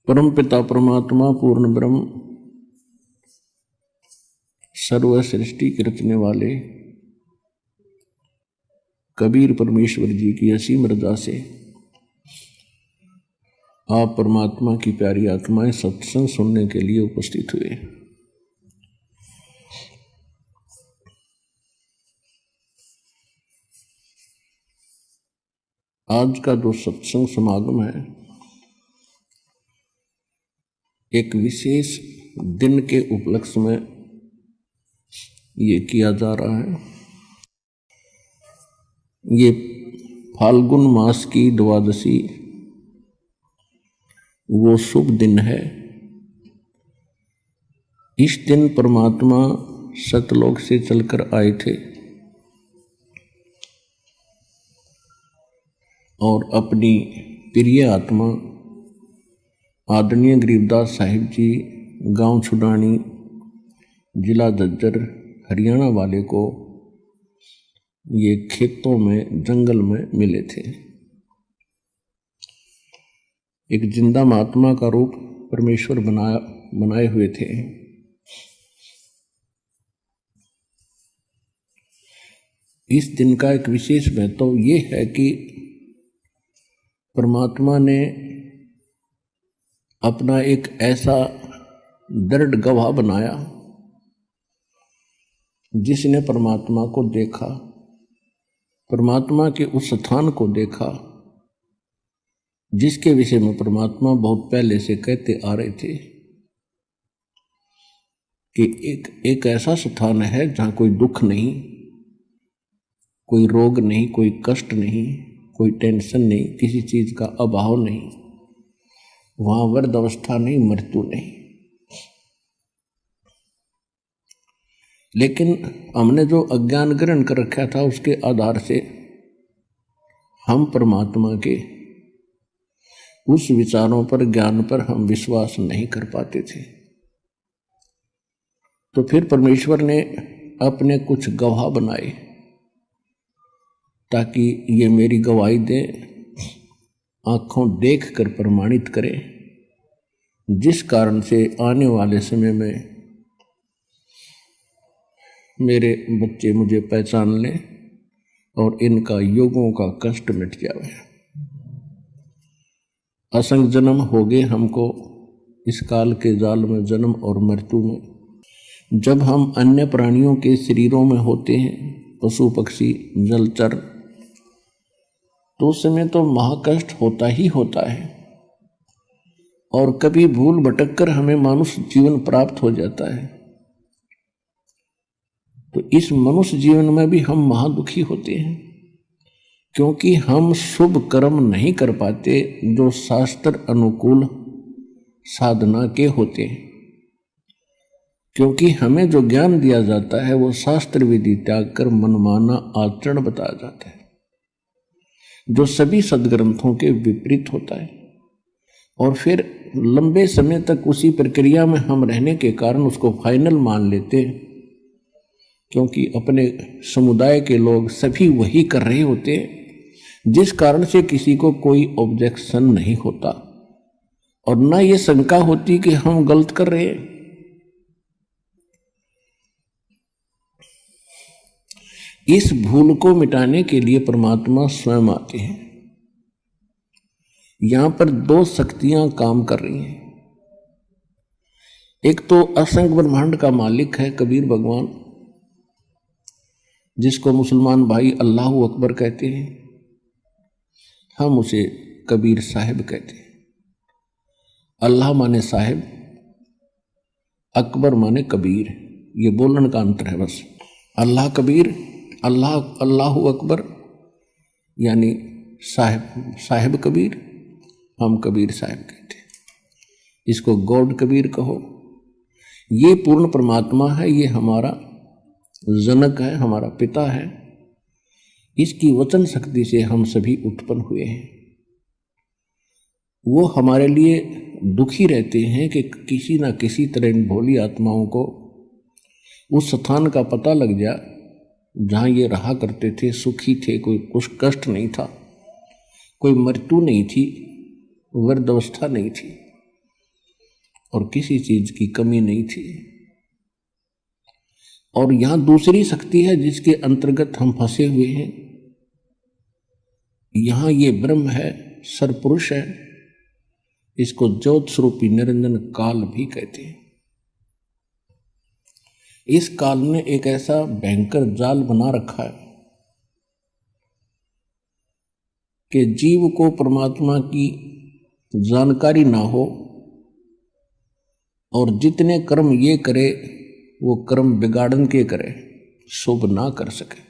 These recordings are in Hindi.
परम पिता परमात्मा पूर्ण ब्रह्म सर्व सृष्टि के रचने वाले कबीर परमेश्वर जी की असीम रजा से आप परमात्मा की प्यारी आत्माएं सत्संग सुनने के लिए उपस्थित हुए। आज का जो सत्संग समागम है एक विशेष दिन के उपलक्ष्य में ये किया जा रहा है। ये फाल्गुन मास की द्वादशी वो शुभ दिन है। इस दिन परमात्मा सतलोक से चलकर आए थे और अपनी प्रिय आत्मा आदरणीय गरीबदास साहिब जी गांव छुडानी जिला झज्जर हरियाणा वाले को ये खेतों में जंगल में मिले थे। एक जिंदा महात्मा का रूप परमेश्वर बनाए हुए थे। इस दिन का एक विशेष महत्व ये है कि परमात्मा ने अपना एक ऐसा दृढ़ गवाह बनाया जिसने परमात्मा को देखा, परमात्मा के उस स्थान को देखा जिसके विषय में परमात्मा बहुत पहले से कहते आ रहे थे कि एक ऐसा स्थान है जहाँ कोई दुख नहीं, कोई रोग नहीं, कोई कष्ट नहीं, कोई टेंशन नहीं, किसी चीज का अभाव नहीं, वहां वृद्ध अवस्था नहीं, मृत्यु नहीं। लेकिन हमने जो अज्ञान ग्रहण कर रखा था उसके आधार से हम परमात्मा के उस विचारों पर, ज्ञान पर हम विश्वास नहीं कर पाते थे। तो फिर परमेश्वर ने अपने कुछ गवाह बनाए ताकि ये मेरी गवाही दे, आंखों देख कर प्रमाणित करे, जिस कारण से आने वाले समय में मेरे बच्चे मुझे पहचान लें और इनका युगों का कष्ट मिट जाए। असंख्य जन्म हो गए हमको इस काल के जाल में, जन्म और मृत्यु में। जब हम अन्य प्राणियों के शरीरों में होते हैं, पशु पक्षी जलचर, तो उस समय तो महाकष्ट होता ही होता है और कभी भूल भटक कर हमें मनुष्य जीवन प्राप्त हो जाता है। तो इस मनुष्य जीवन में भी हम महादुखी होते हैं क्योंकि हम शुभ कर्म नहीं कर पाते जो शास्त्र अनुकूल साधना के होते हैं। क्योंकि हमें जो ज्ञान दिया जाता है वो शास्त्र विधि त्याग कर मनमाना आचरण बताया जाता है जो सभी सदग्रंथों के विपरीत होता है। और फिर लंबे समय तक उसी प्रक्रिया में हम रहने के कारण उसको फाइनल मान लेते हैं क्योंकि अपने समुदाय के लोग सभी वही कर रहे होते हैं, जिस कारण से किसी को कोई ऑब्जेक्शन नहीं होता और ना ये शंका होती कि हम गलत कर रहे हैं। इस भूल को मिटाने के लिए परमात्मा स्वयं आते हैं। यहां पर दो शक्तियां काम कर रही हैं। एक तो असंख्य ब्रह्मांड का मालिक है कबीर भगवान, जिसको मुसलमान भाई अल्लाह अकबर कहते हैं, हम उसे कबीर साहिब कहते हैं। अल्लाह माने साहिब, अकबर माने कबीर, ये बोलने का अंतर है बस। अल्लाह कबीर, अल्लाह अकबर यानी साहिब कबीर, हम कबीर साहिब कहते हैं। इसको गॉड कबीर कहो। ये पूर्ण परमात्मा है, ये हमारा जनक है, हमारा पिता है। इसकी वचन शक्ति से हम सभी उत्पन्न हुए हैं। वो हमारे लिए दुखी रहते हैं कि किसी ना किसी तरह इन भोली आत्माओं को उस स्थान का पता लग जाए जहाँ ये रहा करते थे, सुखी थे, कोई कुछ कष्ट नहीं था, कोई मृत्यु नहीं थी, वृद्धावस्था नहीं थी। और किसी चीज की कमी नहीं थी। और यहां दूसरी शक्ति है जिसके अंतर्गत हम फंसे हुए हैं। यहां ये ब्रह्म है, सरपुरुष है, इसको ज्योत स्वरूपी निरंजन काल भी कहते हैं। इस काल ने एक ऐसा भयंकर जाल बना रखा है कि जीव को परमात्मा की जानकारी ना हो और जितने कर्म ये करे वो कर्म बिगाड़न के करे, शुभ ना कर सके।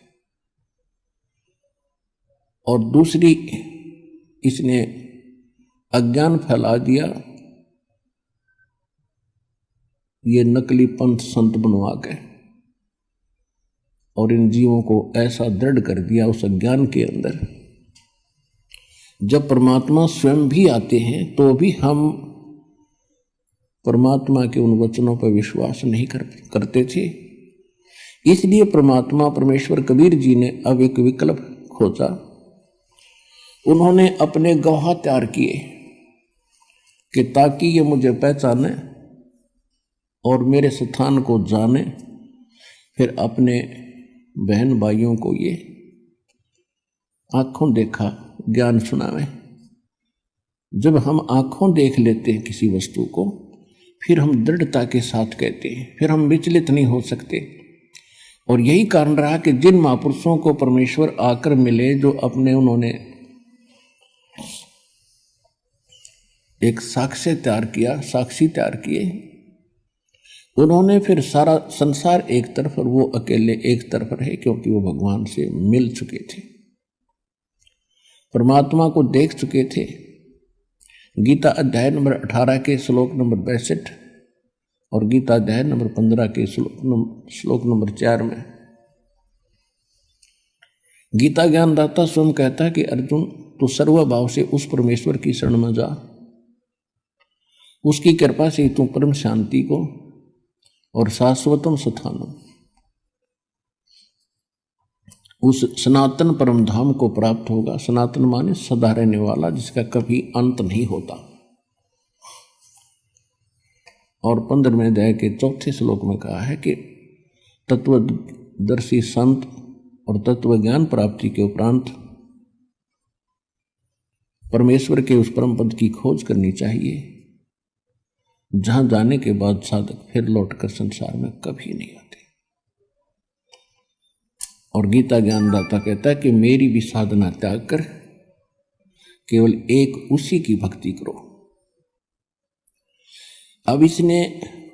और दूसरी, इसने अज्ञान फैला दिया, ये नकली पंथ संत बनवा के, और इन जीवों को ऐसा दृढ़ कर दिया उस अज्ञान के अंदर। जब परमात्मा स्वयं भी आते हैं तो भी हम परमात्मा के उन वचनों पर विश्वास नहीं करते थे। इसलिए परमात्मा परमेश्वर कबीर जी ने अब एक विकल्प खोजा। उन्होंने अपने गवाह तैयार किए कि ताकि ये मुझे पहचाने और मेरे स्थान को जाने, फिर अपने बहन भाइयों को ये आंखों देखा ज्ञान सुनावे। जब हम आंखों देख लेते हैं किसी वस्तु को, फिर हम दृढ़ता के साथ कहते हैं, फिर हम विचलित नहीं हो सकते। और यही कारण रहा कि जिन महापुरुषों को परमेश्वर आकर मिले, जो अपने उन्होंने एक साक्ष्य तैयार किया, साक्षी तैयार किए, उन्होंने फिर सारा संसार एक तरफ और वो अकेले एक तरफ रहे, क्योंकि वो भगवान से मिल चुके थे, परमात्मा को देख चुके थे। गीता अध्याय नंबर 18 के श्लोक नंबर 62 और गीता अध्याय नंबर 15 के श्लोक नंबर 4 में गीता ज्ञानदाता स्वयं कहता है कि अर्जुन, तू सर्वभाव से उस परमेश्वर की शरण में जा, उसकी कृपा से तू परम शांति को और शाश्वतम स्थानम, उस सनातन परम धाम को प्राप्त होगा। सनातन माने सदा रहने वाला, जिसका कभी अंत नहीं होता। और 15वें अध्याय के 4थे श्लोक में कहा है कि तत्वदर्शी संत और तत्व ज्ञान प्राप्ति के उपरांत परमेश्वर के उस परम पद की खोज करनी चाहिए, जहां जाने के बाद साधक फिर लौटकर संसार में कभी नहीं आते। और गीता ज्ञानदाता कहता है कि मेरी भी साधना त्याग कर केवल एक उसी की भक्ति करो। अब इसने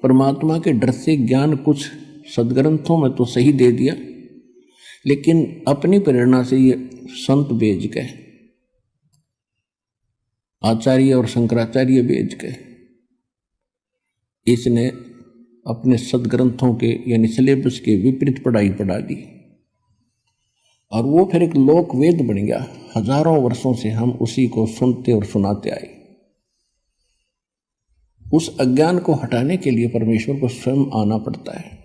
परमात्मा के डर से ज्ञान कुछ सदग्रंथों में तो सही दे दिया, लेकिन अपनी प्रेरणा से ये संत भेज गए, आचार्य और शंकराचार्य भेज गए। इसने अपने सदग्रंथों के यानी सिलेबस के विपरीत पढ़ाई पढ़ा दी, और वो फिर एक लोक वेद बन गया। हजारों वर्षों से हम उसी को सुनते और सुनाते आए। उस अज्ञान को हटाने के लिए परमेश्वर को स्वयं आना पड़ता है।